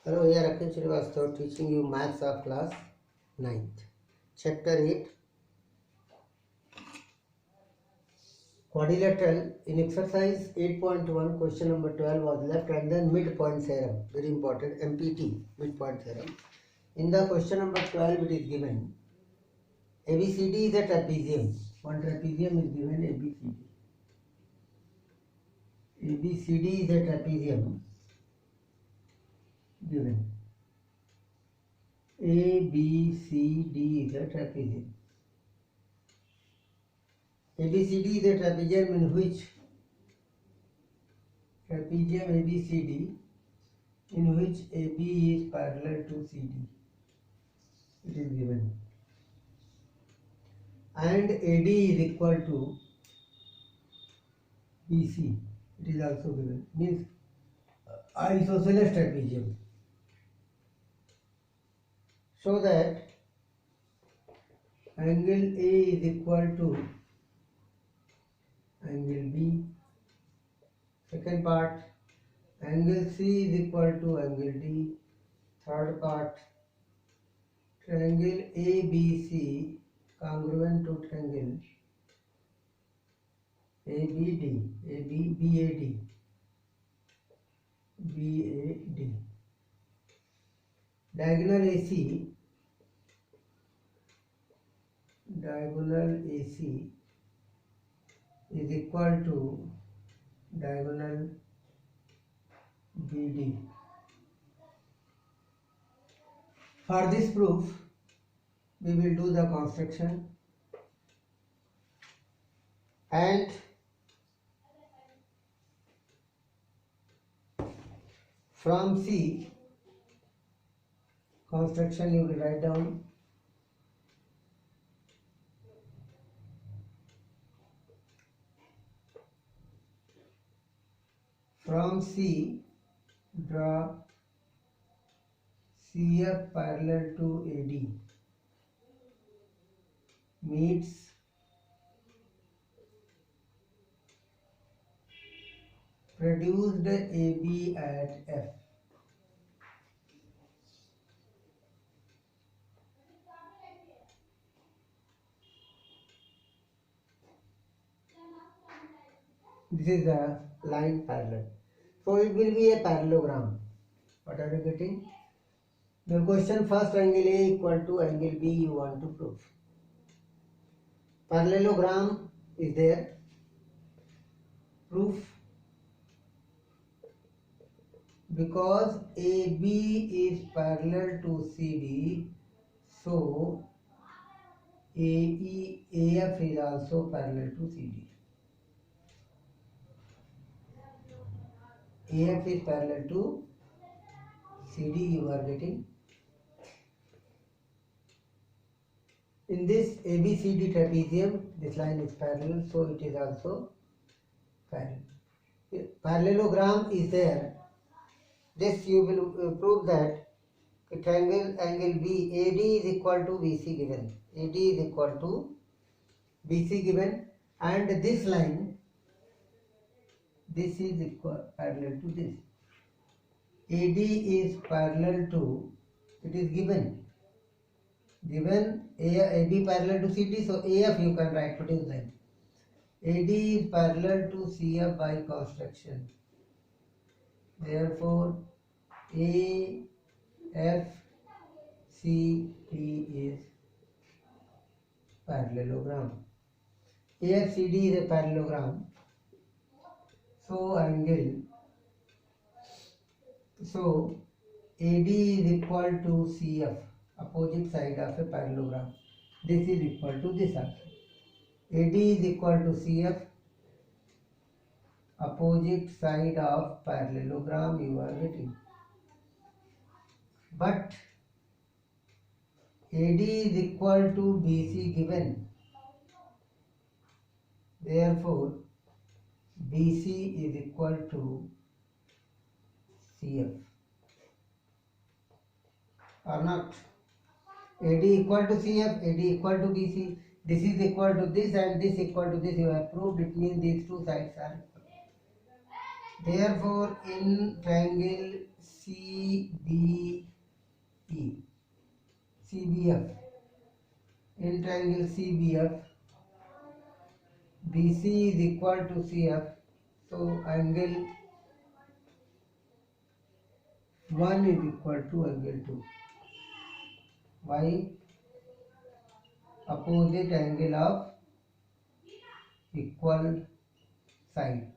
Hello, here Akhil Srivastava teaching you maths of class 9th. Chapter 8 Quadrilateral. In exercise 8.1 question number 12 was left and then midpoint theorem. Very important, MPT, midpoint theorem. In the question number 12 it is given ABCD is a trapezium. One trapezium is given ABCD. ABCD is a trapezium given. ABCD is a trapezium. ABCD is a trapezium in which trapezium ABCD in which AB is parallel to CD. It is given. And AD is equal to BC. It is also given. Means isosceles trapezium. So that angle A is equal to angle B. Second part, angle C is equal to angle D. Third part, triangle ABC congruent to triangle BAD. Diagonal AC is equal to diagonal BD. For this proof, we will do the construction and from C construction you will write down from C draw CF parallel to AD meets produced AB at F. This is a line parallel. So it will be a parallelogram. What are you getting? The question first, angle A equal to angle B you want to prove. Parallelogram is there. Proof. Because AB is parallel to CD, so AF is also parallel to CD. AF is parallel to CD, you are getting. In this ABCD trapezium, this line is parallel, so it is also parallel. Parallelogram is there. This you will prove that triangle angle B, AD is equal to BC given. AD is equal to BC given, and this line, this is equal parallel to this. AD is parallel to, it is given AB parallel to CD, so AF you can write produce line. AD is parallel to CF by construction. Therefore, AFCD is parallelogram. AFCD is a parallelogram. So AD is equal to CF, opposite side of a parallelogram. This is equal to this also. AD is equal to CF, opposite side of parallelogram you are getting. But AD is equal to BC given. Therefore, BC is equal to CF. Or not? AD equal to CF, AD equal to BC. This is equal to this and this equal to this. You have proved it means these two sides are equal. Therefore, in triangle CBE, CBF. In triangle CBF, BC is equal to CF, so angle 1 is equal to angle 2. Why? Opposite angle of equal side.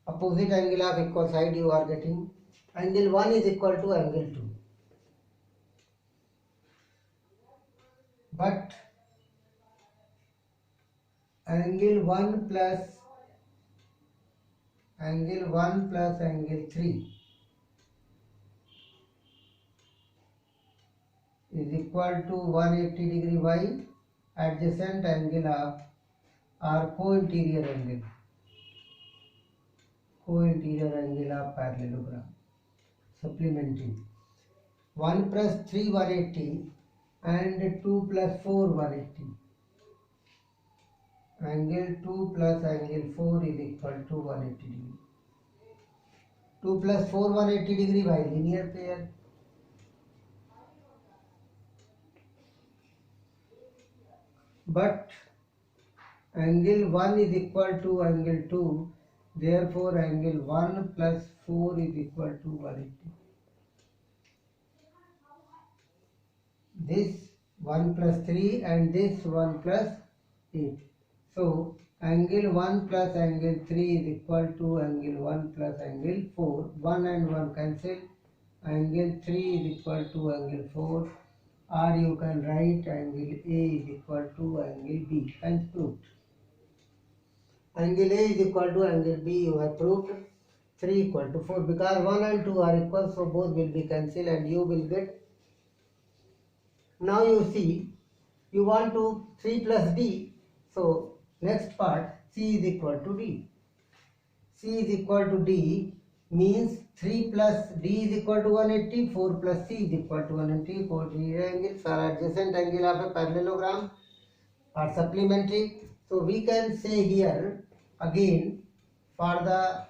Opposite angle of equal side you are getting. Angle 1 is equal to angle 2. But angle 1 plus angle 3 is equal to 180 degree. Why? Adjacent angle of or co-interior angle of parallelogram. Supplementary. 1 plus 3 180 and 2 plus 4 180. Angle 2 plus angle 4 is equal to 180 degree. 2 plus 4 180 degree by linear pair. But angle 1 is equal to angle 2, therefore angle 1 plus 4 is equal to 180. This 1 plus 3 and this 1 plus 8. So angle 1 plus angle 3 is equal to angle 1 plus angle 4. 1 and 1 cancel. Angle 3 is equal to angle 4. Or you can write angle A is equal to angle B. Hence proved. Angle A is equal to angle B, you have proved. 3 equal to 4 because 1 and 2 are equal, so both will be cancelled and you will get. Now you see, you want to 3 plus D, so next part C is equal to D. C is equal to D means 3 plus D is equal to 180, 4 plus C is equal to 180. Cointerior angles are adjacent angle of a parallelogram or supplementary. So we can say here again for the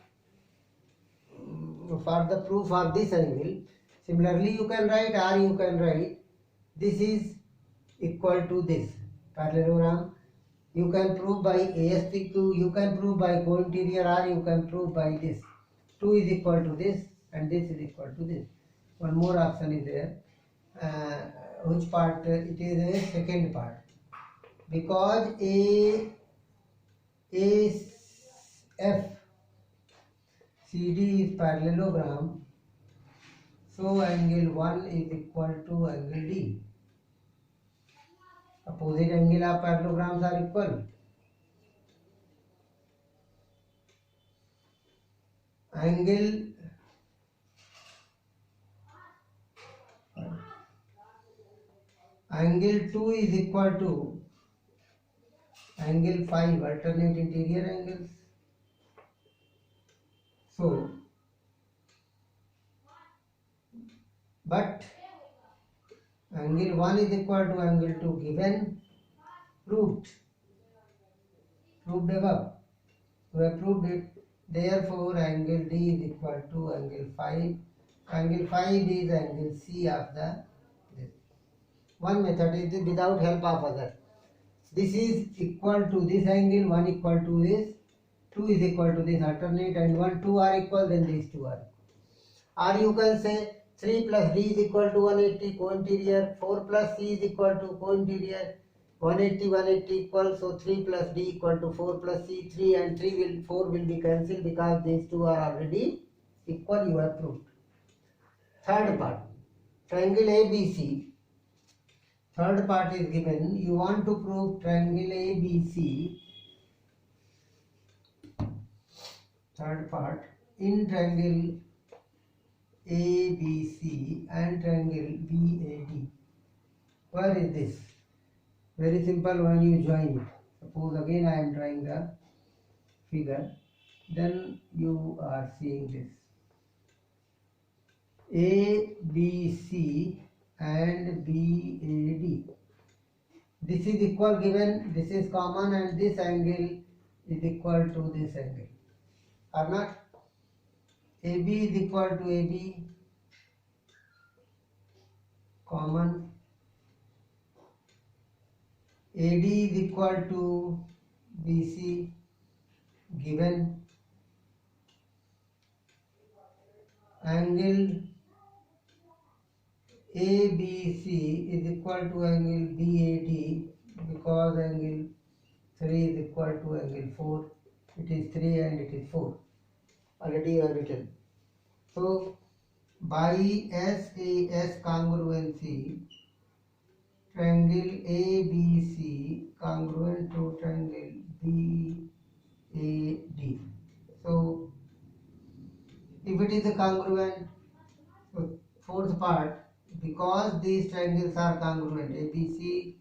proof of this angle. Similarly you can write or you can write this is equal to this parallelogram. You can prove by ASPQ, you can prove by cointerior, or you can prove by this. 2 is equal to this and this is equal to this. One more option is there. Which part? It is a second part. Because AF CD is parallelogram, so angle 1 is equal to angle D. Opposite angle of parallelograms are equal. Angle 2 is equal to angle 5, alternate interior angles. So, but angle 1 is equal to angle 2 given, proved above. We have proved it. Therefore, angle D is equal to angle 5. Angle 5 is angle C of the this. One method is without help of other. This is equal to this angle, 1 equal to this, 2 is equal to this alternate, and 1, 2 are equal, then these two are equal. Or you can say 3 plus D is equal to 180 co-interior, 4 plus C is equal to co-interior, 180 equal, so 3 plus D equal to 4 plus C, 3 and 4 will be cancelled because these two are already equal, you have proved. Third part, triangle ABC. Third part is given, you want to prove triangle ABC. Third part, in triangle ABC and triangle BAD. Where is this? Very simple when you join it. Suppose again I am drawing the figure, then you are seeing this. ABC and BAD. This is equal given, this is common, and this angle is equal to this angle. Or not? AB is equal to AB, common. AD is equal to BC, given. Angle ABC is equal to angle BAD, because angle 3 is equal to angle 4. It is 3 and it is 4. Already you have written. So by SAS congruency, triangle ABC congruent to triangle BAD. So if it is a congruent, so fourth part, because these triangles are congruent, ABC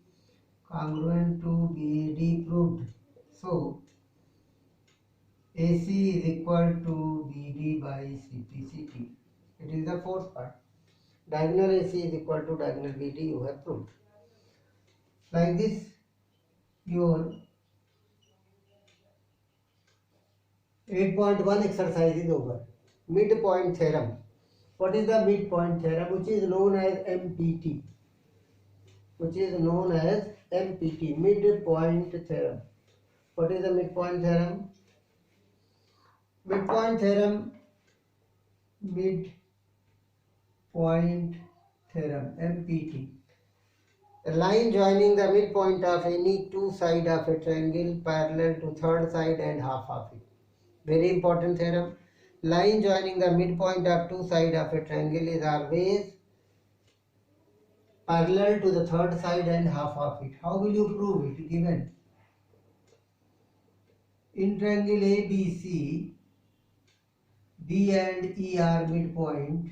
congruent to BAD proved. So AC is equal to BD by CPCT. It is the fourth part. Diagonal AC is equal to diagonal BD, you have proved. Like this, your 8.1 exercise is over. Midpoint theorem. What is the midpoint theorem? Which is known as MPT. Which is known as MPT, midpoint theorem. What is the midpoint theorem? Midpoint theorem, MPT. A line joining the midpoint of any two sides of a triangle parallel to third side and half of it. Very important theorem. Line joining the midpoint of two sides of a triangle is always parallel to the third side and half of it. How will you prove it? Given in triangle ABC, B and E are midpoint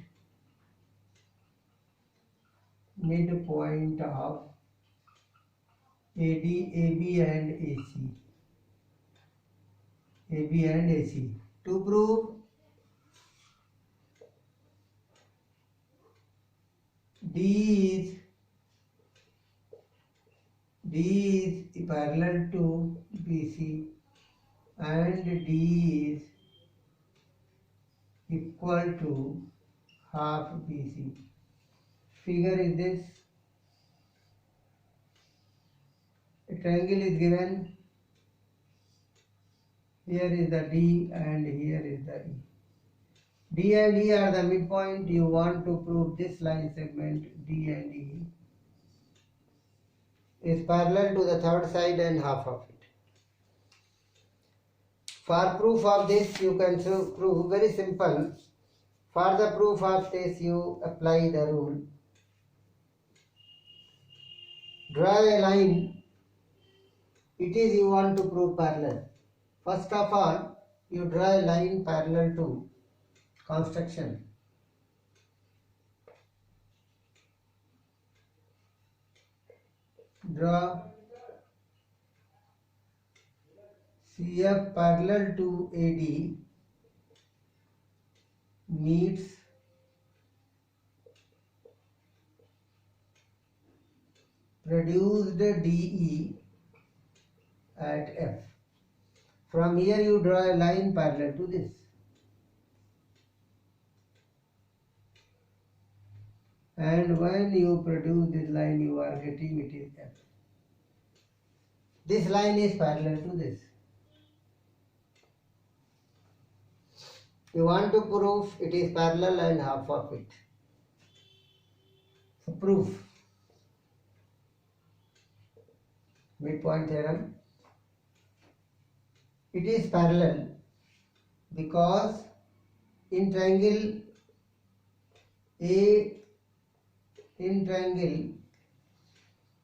of AD, AB and AC. AB and AC. To prove D is parallel to BC and D is equal to half BC. Figure is this. A triangle is given. Here is the D and here is the E. D and E are the midpoint. You want to prove this line segment D and E is parallel to the third side and half of it. For proof of this, you can prove very simple. For the proof of this, you apply the rule. Draw a line. It is you want to prove parallel. First of all, you draw a line parallel to construction. Draw CF parallel to AD meets produced DE at F. From here you draw a line parallel to this. And when you produce this line, you are getting it is F. This line is parallel to this. You want to prove it is parallel and half of it. So proof. Midpoint theorem. It is parallel because in triangle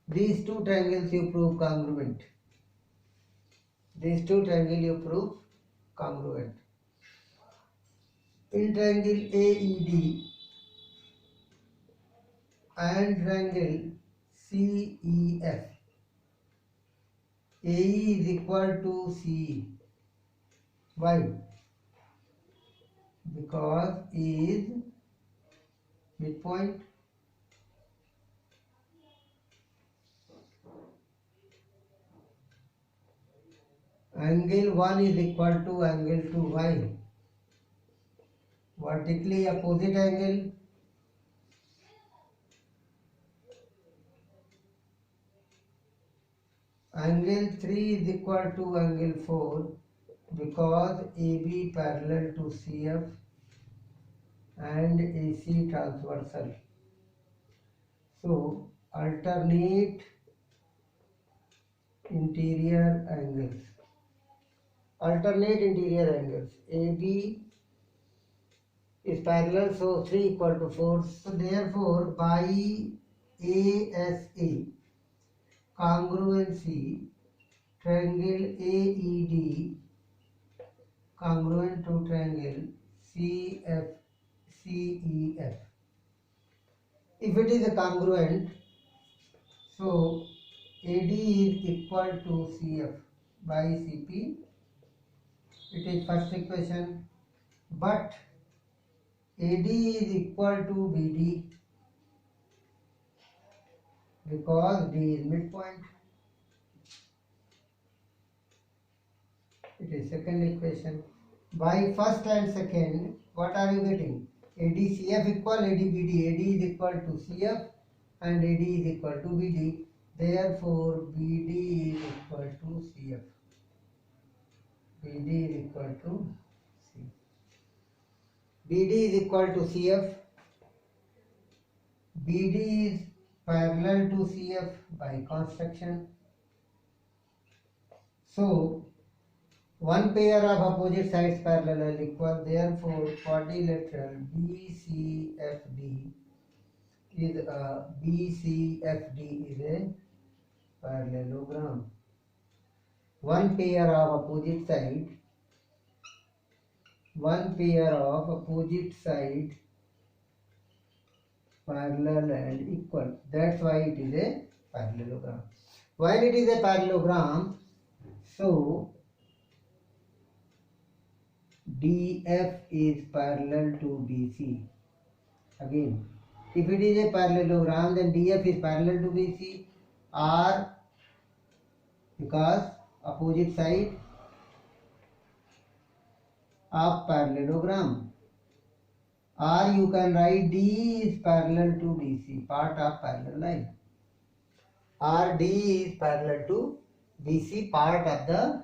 these two triangles you prove congruent. These two triangles you prove congruent. In triangle AED and triangle CEF, AE is equal to CE. Why? Because E is midpoint. Angle 1 is equal to angle 2. Why? vertically opposite angle, angle 3 is equal to angle 4 because AB parallel to CF and AC transversal. So alternate interior angles. Alternate interior angles. AB is parallel, so 3 equal to 4. So therefore by ASA congruency triangle AED congruent to triangle CFCEF. If it is a congruent, so AD is equal to CF by CP. It is first equation. But AD is equal to BD because D is midpoint. It is second equation. By first and second, what are you getting? ADCF equal ADBD. AD is equal to CF and AD is equal to BD. Therefore, BD is equal to CF. BD is equal to CF. BD is equal to CF. BD is parallel to CF by construction. So, one pair of opposite sides parallel are equal. Therefore, quadrilateral BCFD is a parallelogram. One pair of opposite side parallel and equal. That's why it is a parallelogram. When it is a parallelogram, so DF is parallel to BC. Again, if it is a parallelogram, then DF is parallel to BC, or because opposite side of parallelogram, or you can write D is parallel to BC, part of parallel line, or D is parallel to BC, part of the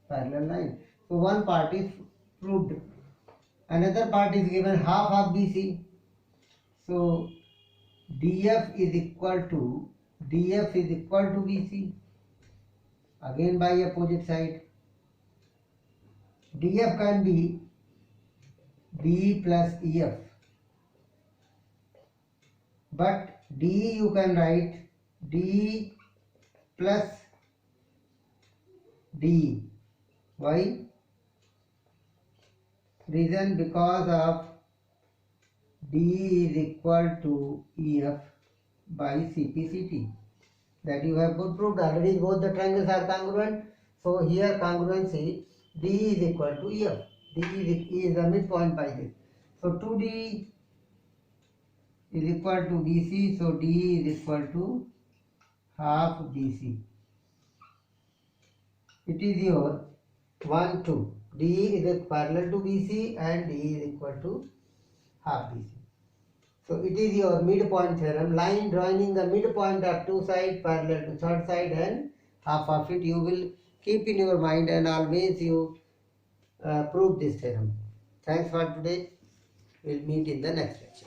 parallel line. So one part is proved, another part is given half of BC. So DF is equal to BC, again by opposite side. DF can be D plus EF, but D you can write D plus D. Why? Reason because of D is equal to EF by CPCT. That you have good proved already. Both the triangles are congruent. So here congruency D is equal to EF. D is the midpoint by this. So 2D is equal to BC. So D is equal to half BC. It is your 1, 2. D is parallel to BC and D is equal to half BC. So it is your midpoint theorem. Line joining the midpoint of two sides parallel to third side and half of it you will keep in your mind and always you prove this theorem. Thanks for today. We'll meet in the next lecture.